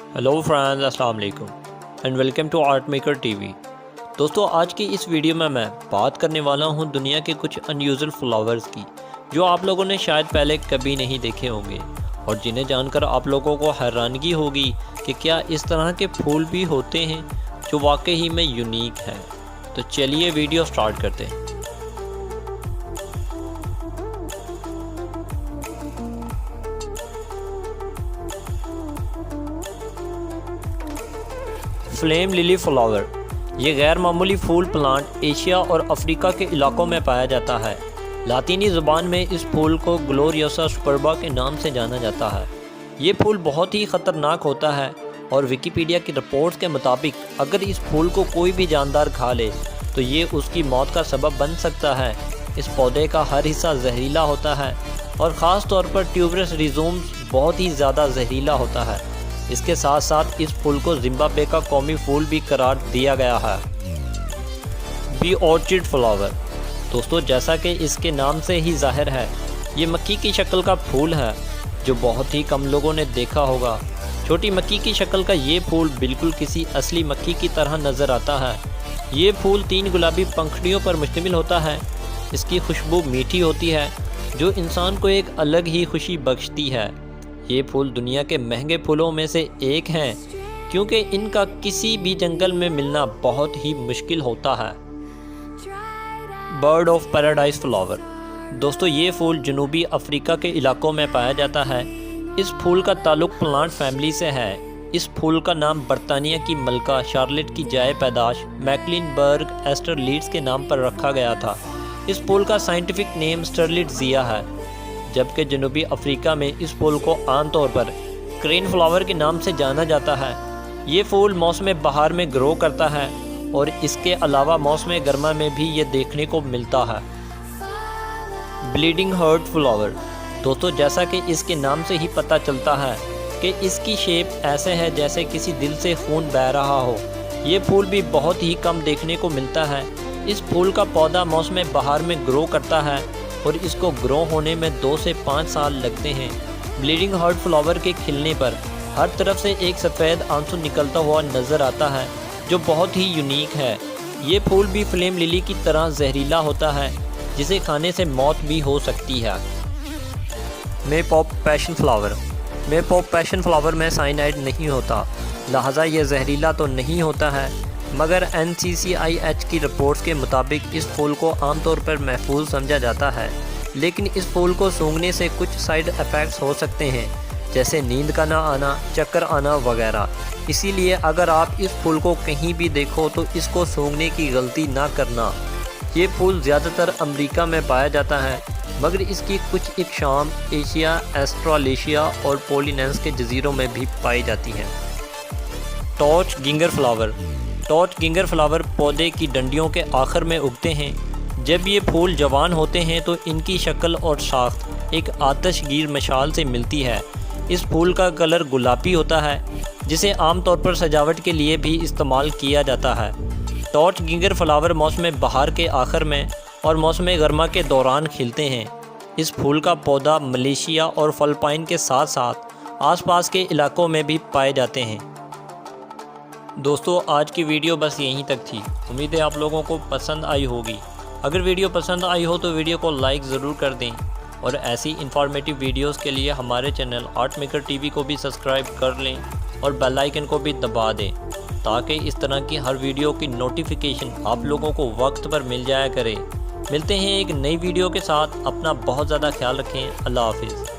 Hello friends, अस्सलाम वालेकुम and welcome to Art Maker TV. दोस्तों, आज की इस वीडियो में मैं बात करने वाला हूं दुनिया के कुछ अनयूजुअल फ्लावर्स की जो आप लोगों ने शायद पहले कभी नहीं देखे होंगे और जिन्हें जानकर आप लोगों को हैरानगी होगी कि क्या इस तरह के फूल भी होते हैं जो वाकई में यूनिक हैं। तो चलिए वीडियो स्टार्ट करते हैं। फ्लेम लिली फ्लावर, ये गैर मामूली फूल प्लांट एशिया और अफ्रीका के इलाकों में पाया जाता है। लातीनी ज़ुबान में इस फूल को ग्लोरियोसा सुपरबा के नाम से जाना जाता है। ये फूल बहुत ही ख़तरनाक होता है और विकिपीडिया की रिपोर्ट्स के मुताबिक अगर इस फूल को कोई भी जानदार खा ले तो ये उसकी मौत का सबब बन सकता है। इस पौधे का हर हिस्सा जहरीला होता है और ख़ास तौर पर ट्यूबरस रिजोम्स बहुत ही ज़्यादा जहरीला होता है। इसके साथ साथ इस फूल को जिम्बाब्वे का कौमी फूल भी करार दिया गया है। बी ऑर्चिड फ्लावर, दोस्तों जैसा कि इसके नाम से ही जाहिर है, ये मक्खी की शक्ल का फूल है जो बहुत ही कम लोगों ने देखा होगा। छोटी मक्खी की शक्ल का ये फूल बिल्कुल किसी असली मक्खी की तरह नज़र आता है। ये फूल 3 गुलाबी पंखुड़ियों पर मुश्तमिल होता है। इसकी खुशबू मीठी होती है जो इंसान को एक अलग ही खुशी बख्शती है। ये फूल दुनिया के महंगे फूलों में से एक हैं क्योंकि इनका किसी भी जंगल में मिलना बहुत ही मुश्किल होता है। बर्ड ऑफ पैराडाइज फ्लावर, दोस्तों ये फूल जनूबी अफ्रीका के इलाकों में पाया जाता है। इस फूल का ताल्लुक प्लांट फैमिली से है। इस फूल का नाम बरतानिया की मलका शार्लेट की जाए पैदाश मैक्लिनबर्ग एस्टर लीड्स के नाम पर रखा गया था। इस फूल का साइंटिफिक नेम स्टरलिटजिया है, जबकि जनूबी अफ्रीका में इस फूल को आमतौर पर क्रेन फ्लावर के नाम से जाना जाता है। ये फूल मौसम बहार में ग्रो करता है और इसके अलावा मौसम गर्मा में भी ये देखने को मिलता है। ब्लीडिंग हार्ट फ्लावर, दोस्तों जैसा कि इसके नाम से ही पता चलता है कि इसकी शेप ऐसे है जैसे किसी दिल से खून बह रहा हो। ये फूल भी बहुत ही कम देखने को मिलता है। इस फूल का पौधा मौसम बहार में ग्रो करता है और इसको ग्रो होने में 2 से 5 साल लगते हैं। ब्लीडिंग हार्ट फ्लावर के खिलने पर हर तरफ से एक सफ़ेद आंसू निकलता हुआ नज़र आता है जो बहुत ही यूनिक है। ये फूल भी फ्लेम लिली की तरह जहरीला होता है जिसे खाने से मौत भी हो सकती है। Maypop passion flower, maypop passion flower में साइनाइड नहीं होता, लिहाजा ये जहरीला तो नहीं होता है, मगर NCCIH की रिपोर्ट्स के मुताबिक इस फूल को आमतौर पर महफूज समझा जाता है। लेकिन इस फूल को सूंघने से कुछ साइड इफ़ेक्ट्स हो सकते हैं जैसे नींद का ना आना, चक्कर आना वगैरह। इसीलिए अगर आप इस फूल को कहीं भी देखो तो इसको सूंघने की गलती ना करना। ये फूल ज़्यादातर अमेरिका में पाया जाता है, मगर इसकी कुछ इकशाम एशिया, ऑस्ट्रेलेशिया और पोलिनेस के जजीरों में भी पाई जाती हैं। Torch ginger flower, torch ginger flower पौधे की डंडियों के आखिर में उगते हैं। जब ये फूल जवान होते हैं तो इनकी शक्ल और साख्त एक आतिशगीर मशाल से मिलती है। इस फूल का कलर गुलाबी होता है जिसे आमतौर पर सजावट के लिए भी इस्तेमाल किया जाता है। टॉर्च गिंगर फ्लावर मौसम बहार के आखिर में और मौसम गर्मा के दौरान खिलते हैं। इस फूल का पौधा मलेशिया और फिलिपाइन के साथ साथ आसपास के इलाकों में भी पाए जाते हैं। दोस्तों आज की वीडियो बस यहीं तक थी। उम्मीद है आप लोगों को पसंद आई होगी। अगर वीडियो पसंद आई हो तो वीडियो को लाइक ज़रूर कर दें और ऐसी इंफॉर्मेटिव वीडियोस के लिए हमारे चैनल आर्ट मेकर टीवी को भी सब्सक्राइब कर लें और बेल आइकन को भी दबा दें ताकि इस तरह की हर वीडियो की नोटिफिकेशन आप लोगों को वक्त पर मिल जाया करे। मिलते हैं एक नई वीडियो के साथ। अपना बहुत ज़्यादा ख्याल रखें। अल्लाह हाफिज़।